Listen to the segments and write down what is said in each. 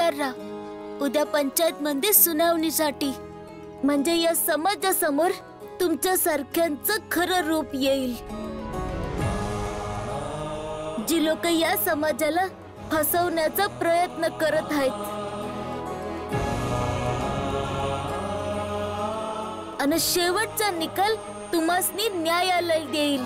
तयार राहा उद्या पंचायत मध्ये सुनावणीसाठी, म्हणजे या समाजासमोर तुमच्या सारख्यांचं खरं रूप येईल। जी लोक या समाजाला फसवण्याचा प्रयत्न करत आहेत आणि शेवटचा निकाल तुम्हासनी न्यायालय देईल।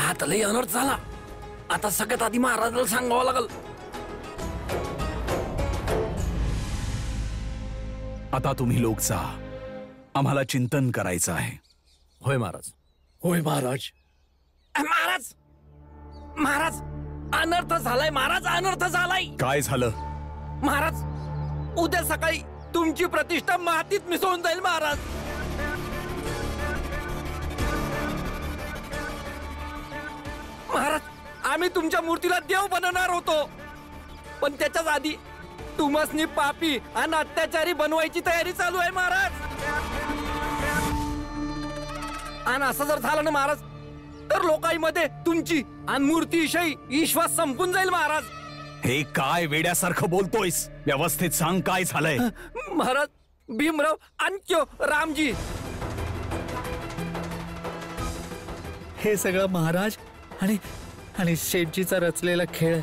आता लय अनर्थ झाला। आता सगळ्यात आधी महाराजाला सांगावं लागल। आता तुम्ही लोक जा, आम्हाला चिंतन करायचं आहे। होय महाराज, होय महाराज। महाराज महाराज अनर्थ झालाय, महाराज अनर्थ झालाय। काय झालं महाराज? उद्या सकाळी तुमची प्रतिष्ठा मातीत मिसळून जाईल महाराज। महाराज आम्ही तुमच्या मूर्तीला देव बनवणार होतो, पण त्याच्याच आधी तुम्हासनी पापी आणि अत्याचारी बनवायची तयारी चालू आहे महाराज। आणि असं जर झालं ना महाराज, तर लोकांमध्ये तुमची आणि मूर्तीविषयी विश्वास संपून जाईल महाराज। हे काय वेड्यासारखं बोलतोयस? व्यवस्थित सांग काय झालंय? महाराज भीमराव आणि रामजी, हे सगळं महाराज आणि शेठजीचा रचलेला खेळ।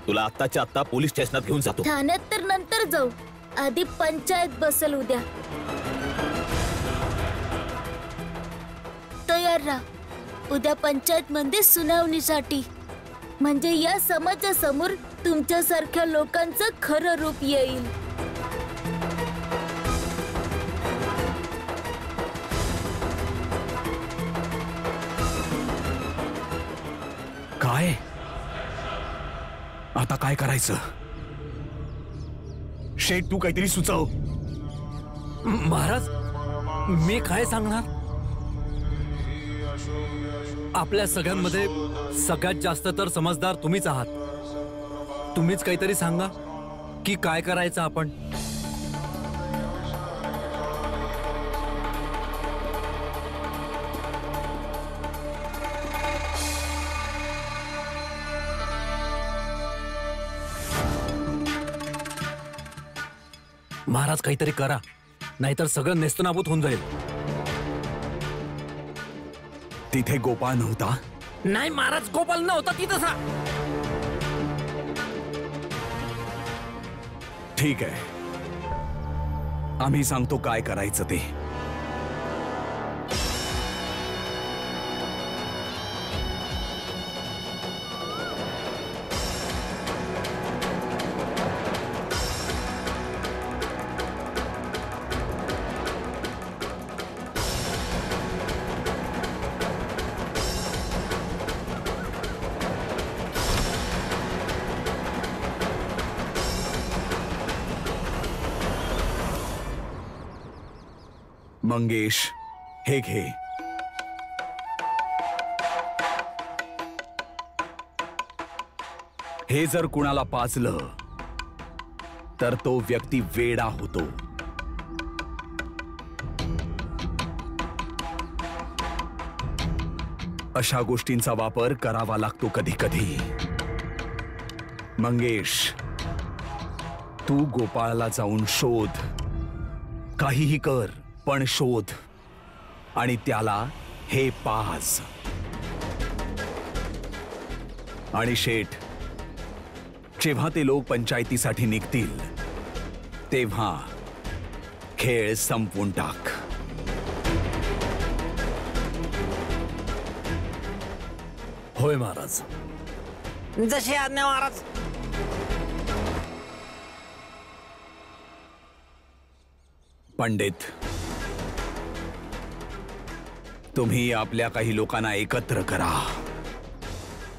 तुला आत्ताच्या आत्ता पोलीस स्टेशनात घेऊन जातो। ठाण्यात तर नंतर जाऊ, आधी पंचायत बसेल उद्या। तयार राहा उद्या पंचायत मध्ये सुनावणीसाठी, म्हणजे या समाजासमोर तुमच्यासारख्या लोकांचं खरं रूप येईल। काय आता काय करायचं? शेठ तू काहीतरी सुचव। महाराज मी काय सांगणार? आपल्या सगळ्यांमध्ये सगळ्यात जास्त तर समजदार तुम्हीच आहात। तुम्हीच काहीतरी सांगा की काय करायचं आपण। महाराज काहीतरी करा, नाहीतर सगळं नेस्तनाबूत होऊन जाईल। तिथे गोपाळ नव्हता? नाही महाराज, गोपाल नव्हता तिथं। ठीक आहे, आम्ही सांगतो काय करायचं ते। मंगेश हे घे। हे जर कुणाला पाजलं तर तो व्यक्ती वेडा होतो। अशा गोष्टींचा वापर करावा लागतो कधी कधी। मंगेश तू गोपाळला जाऊन शोध, काहीही कर पण शोध, आणि त्याला हे पाज। आणि शेठ जेव्हा ते लोक पंचायतीसाठी निघतील तेव्हा खेळ संपवून टाक। होय महाराज, जशी आज्ञा महाराज। पंडित तुम्ही आपल्या काही लोकांना एकत्र करा।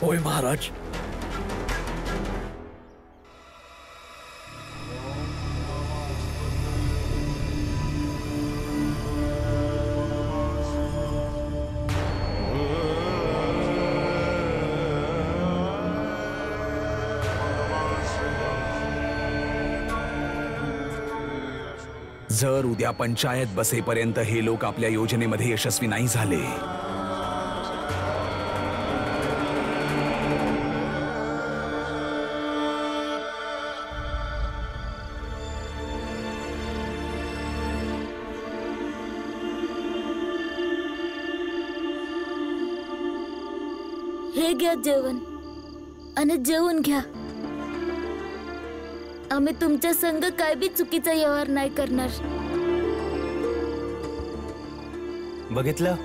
होय महाराज। जर उद्या पंचायत बसेपर्यंत हे लोक आपल्या योजनेमध्ये यशस्वी नाही झाले, हे घ्या जेवण आणि जेवून घ्या. आम्ही तुमच्या संग काय बी चुकीचा व्यवहार नाही करणार. बघितलं,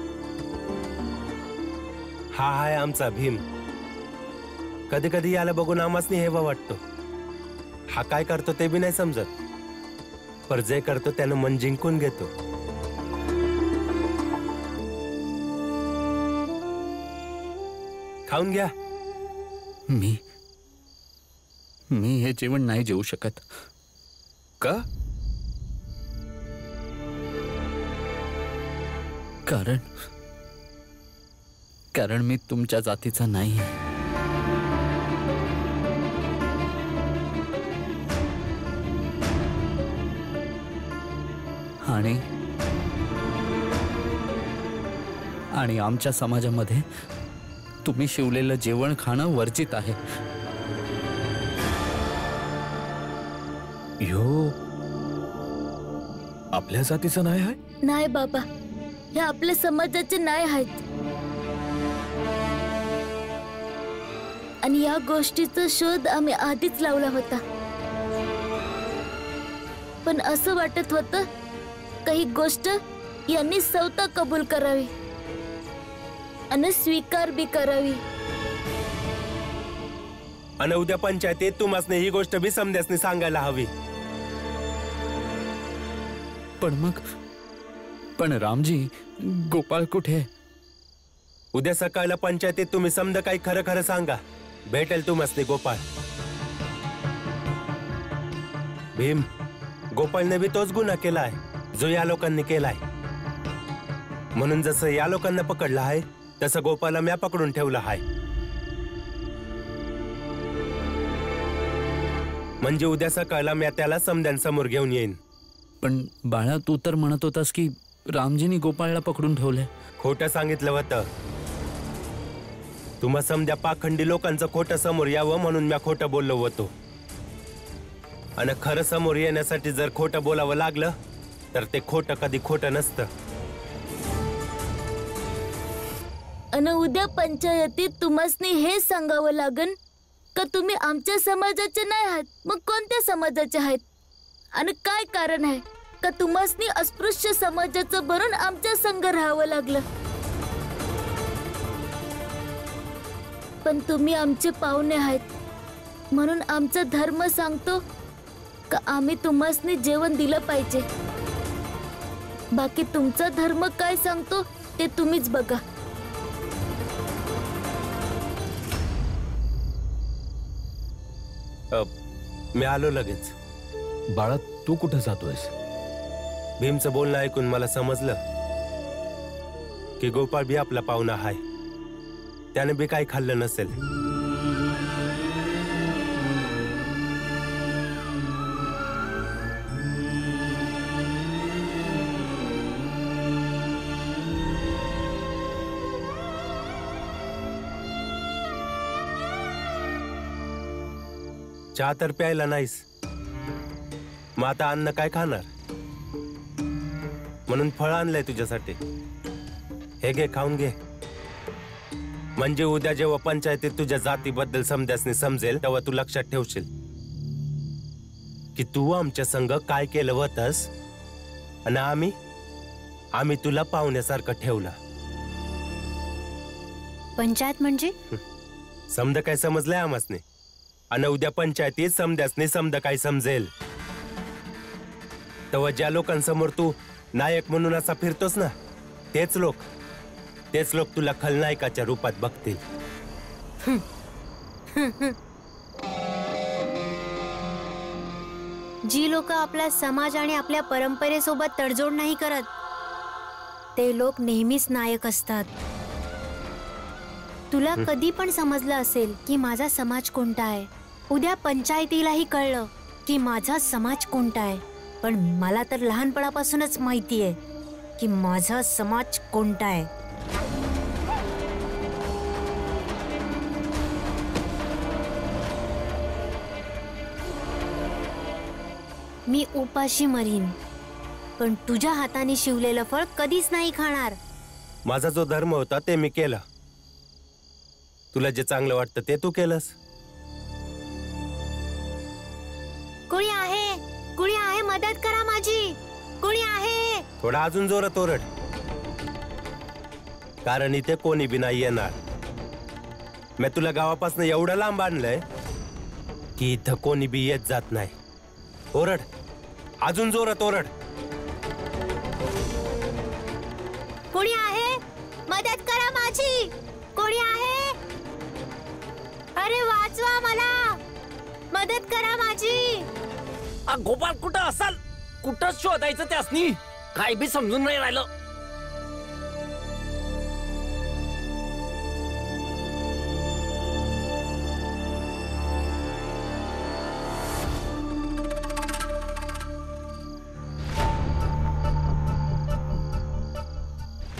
हा आहे आमचा भीम. कधी कधी याला बघून आम्हासनी हेवा वाटतो. हा काय करतो ते बी नाही समजत, पर जे करतो त्यानं मन जिंकून घेतो. खाऊन घ्या. मी हे जेवण नाही जेवू शकत. का? कारण मी तुमच्या जातीचा नाही. आणि आमच्या समाजामध्ये तुम्ही शिवलेलं जेवण खाणं वर्जित आहे. ह्यो आपल्या जातीचा नाही आहे? नाही बाबा, हे आपल्या समाजाचे नाही आहेत. आणि या गोष्टीचा शोध आम्ही आधीच लावला होता. पण असं वाटत होतं काही गोष्ट यांनी स्वतः कबूल करावी आणि स्वीकार बी करावी. आणि उद्या पंचायतीत तुम्हासने ही गोष्ट बी समध्यासनी सांगायला हवी. पण रामजी, गोपाळ कुठे? उद्या सकाळला पंचायतीत तुम्ही समजा काही खरं खरं सांगा, भेटेल तुम्हासने गोपाळ. भीम, गोपाळने बी तोच गुन्हा केलाय जो या लोकांनी केलाय. म्हणून जसं या लोकांना पकडलं आहे तसं गोपाळला म्या पकडून ठेवलं आहे. म्हणजे उद्या सकाळला म्या त्याला समद्यांसमोर घेऊन येईन. पण बाळा, तू तर म्हणत होतास की रामजीनी गोपाळला पकडून ठेवलंय. खोटं सांगितलं होतं. तुम्हा समध्या पाखंडी लोकांचं खोटं समोर यावं म्हणून म्या खोटं बोललो होतो. आणि खरं समोर येण्यासाठी जर खोटं बोलावं लागलं तर ते खोटं कधी खोटं नसतं. आणि उद्या पंचायतीत तुम्हासनी हे सांगावं लागन का तुम्ही आमच्या समाजाचे नाही आहात, मग कोणत्या समाजाचे आहेत आणि काय कारण आहे का तुम्हासनी अस्पृश्य समाजाचं भरून आमच्या संग राहावं लागलं. पण तुम्ही आमचे पाहुणे आहात म्हणून आमचा धर्म सांगतो का आम्ही तुम्हासनी जेवण दिलं पाहिजे. बाकी तुमचा धर्म काय सांगतो ते तुम्हीच बघा. मी आलो लगेच. बाळा, तू कुठं जातोयस? भीमचं बोलणं ऐकून मला समजलं की गोपाळ बी आपला पाहुणा आहे. त्याने बी काही खाल्लं नसेल. चहा तर प्यायला नाहीस, मग आता अन्न काय खाणार? म्हणून फळ आणलंय तुझ्यासाठी. हे घे, खाऊन घे. म्हणजे उद्या जेव्हा पंचायतीत तुझ्या जातीबद्दल समध्यासनी समजेल तेव्हा तू लक्षात ठेवशील की तू आमच्या संग काय केलं होतंस आणि आम्ही तुला पाहुण्यासारखं ठेवलं. पंचायत म्हणजे समद काय समजलंय आम्हासने. आणि उद्या पंचायतीत समध्यासनी समद काय समजेल तेव्हा ज्या लोकांसमोर तू नायक म्हणून असा फिरतोस ना, तेच लोक तुला खलनायकाच्या रूपात बघतील. जी लोक आपल्या समाज आणि आपल्या परंपरेसोबत तडजोड नाही करत ते लोक नेहमीच नायक असतात. तुला कधी पण समजलं असेल की माझा समाज कोणता आहे. उद्या पंचायतीलाही कळलं की माझा समाज कोणता आहे. पण मला तर लहानपणापासूनच माहिती आहे की माझा समाज कोणता आहे. मी उपाशी मरीन, पण तुझ्या हाताने शिवलेलं फळ कधीच नाही खाणार. माझा जो धर्म होता ते मी केला. तुला जे चांगलं वाटतं ते तू केलंस. कोणी आहे? कोणी आहे? मदत करा माझी. कोणी आहे? थोडा अजून जोरात ओरड, कारण इथे कोणी बी नाही येणार. मी तुला गावापासून एवढं लांब आणलंय की इथं कोणी बी येत जात नाही. ओरड, अजून जोरात ओरड. कोणी आहे? मदत करा माझी. कोणी आहे? अरे वाचवा मला. मदत करा माझी. गोपाल कुठं असाल? कुठं शोधायचं त्यासनी? काय बी समजून नाही राहिलं.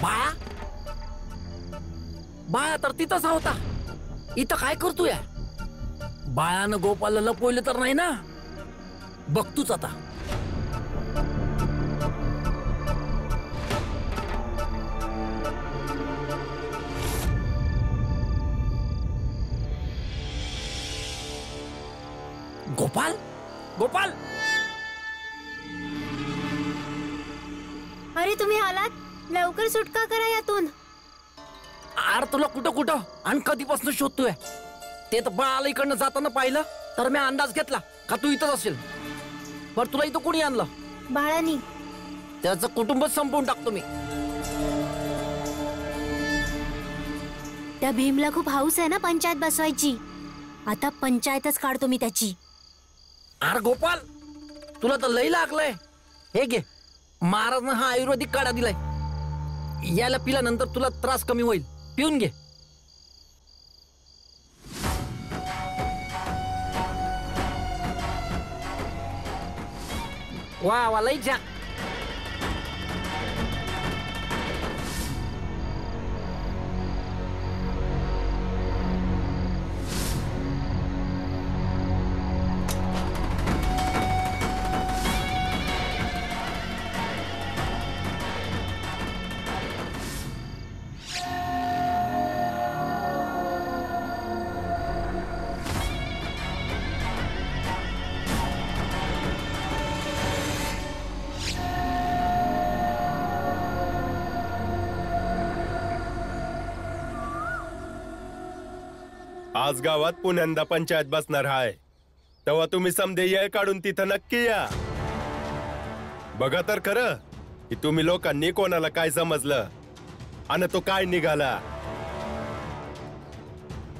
बाळा, बाळा तर तिथंच होता. इथं काय करतोय? बाळानं गोपालला लपवलं तर नाही ना? बघतूच आता. गोपाल, गोपाल, अरे तुम्ही आलात? लवकर सुटका करा यातून. आर तुला कुठं कुठं आणि कधीपासून शोधतोय? ते तर बाळाला इकडनं जाताना पाहिलं तर मी अंदाज घेतला का तू इथंच असेल. बरं, तुला इथं कोणी आणलं? बाळानी. त्याचं कुटुंबच संपवून टाकतो मी. त्या भीमला खूप हाऊस आहे ना पंचायत बसवायची. आता पंचायतच काढतो मी त्याची. अरे गोपाल, तुला तर लई लागलंय. हे घे, महाराजनं हा आयुर्वेदिक काढा दिलाय. याला पिल्यानंतर तुला त्रास कमी होईल. पिऊन घे. वा वा, लई छान. आज गावात पुण्यांदा पंचायत बसणार आहे, तेव्हा तुम्ही समधे येळ काढून तिथं नक्की या. बघा तर खरं की तुम्ही लोकांनी कोणाला काय समजलं आणि तो काय निघाला.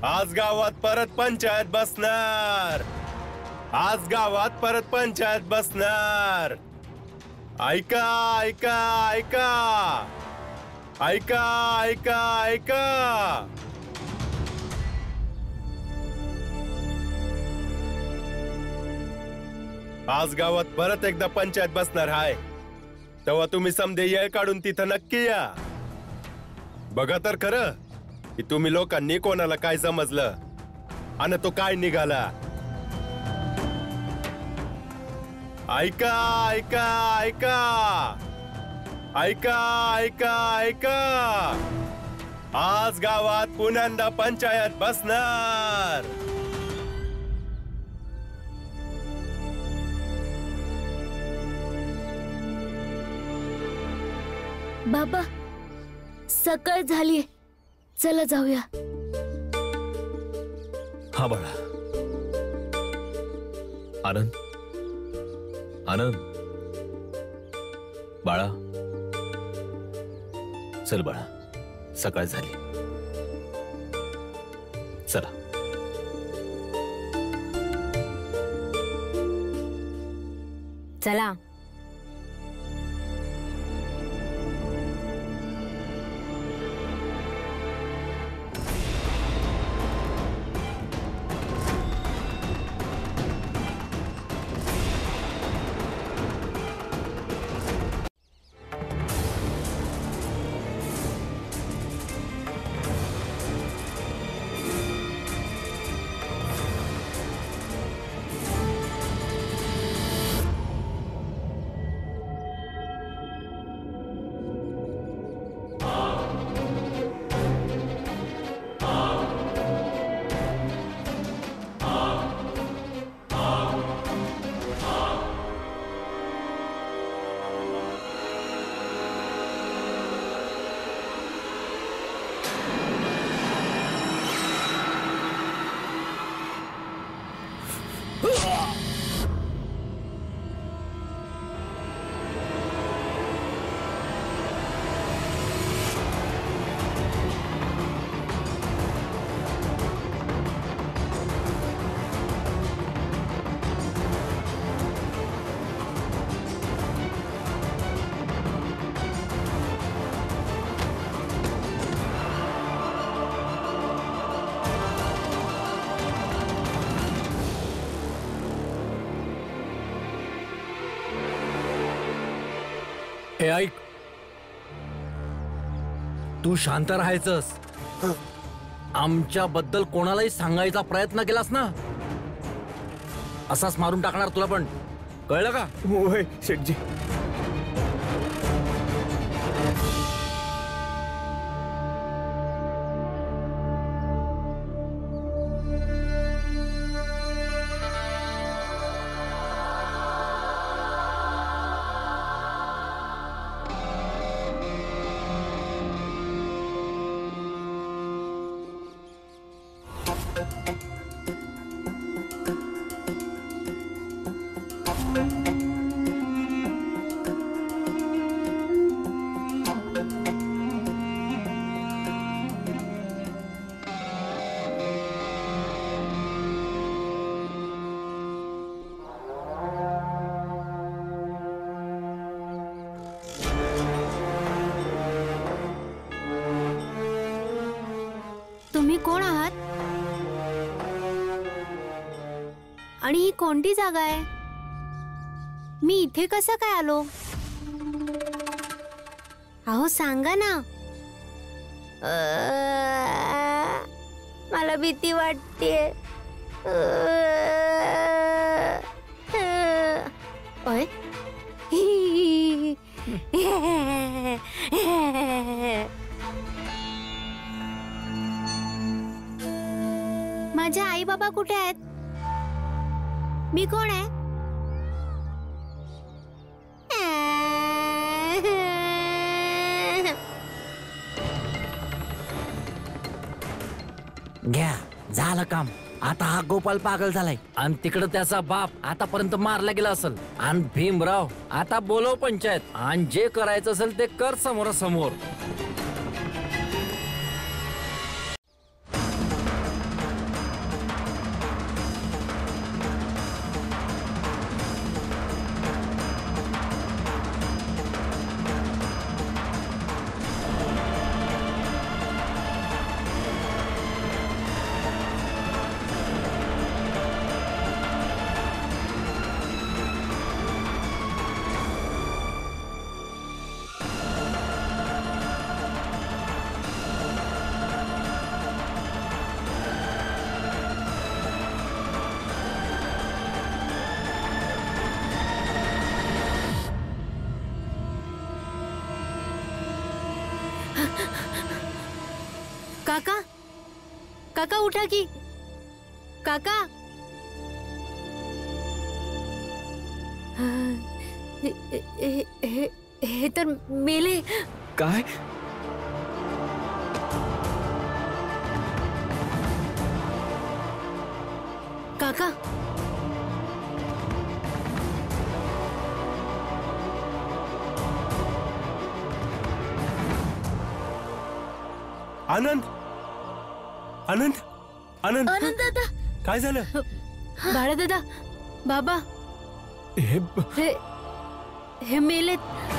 आज गावात परत पंचायत बसणार. आज गावात परत पंचायत बसणार. ऐका ऐका ऐका ऐका ऐका ऐका. आज गावात परत एकदा पंचायत बसणार आहे, तेव्हा तुम्ही समधे येळ काढून तिथं नक्की या. बघा तर खरं की तुम्ही लोकांनी कोणाला काय समजलं आणि तो काय निघाला. ऐका ऐका ऐका ऐका ऐका ऐका. आज गावात पुण्यांदा पंचायत बसणार. बाबा, सकाळ झाली. चला जाऊया. हा बाळा. आनंद, आनंद, बाळा, चल बाळा, सकाळ झाली. चला. चला. ए ऐक, तू शांत राहायचंस. आमच्याबद्दल कोणालाही सांगायचा प्रयत्न केलास ना, असाच मारून टाकणार तुला पण, कळलं का? होय शेठजी. तुम्ही कोण आहात आणि ही कोणती जागा आहे? मी इथे कसं काय आलो? अहो सांगा ना. मला भीती वाटते. ओय माझे आई बाबा कुठे आहेत? मी कोण आहे? घ्या, झालं काम. आता हा गोपाल पागल झालाय आणि तिकडं त्याचा बाप आतापर्यंत मारला गेला असेल. आणि भीमराव आता बोलव पंचायत आणि जे करायचं असेल ते कर समोरासमोर. काका, काका उठा की. काका, हे तर मेले. काय? काका, आनंद, आनंद, आनंद, आनंद दादा, काय झालं? बाळा दादा, बाबा, हे हे मेलेत.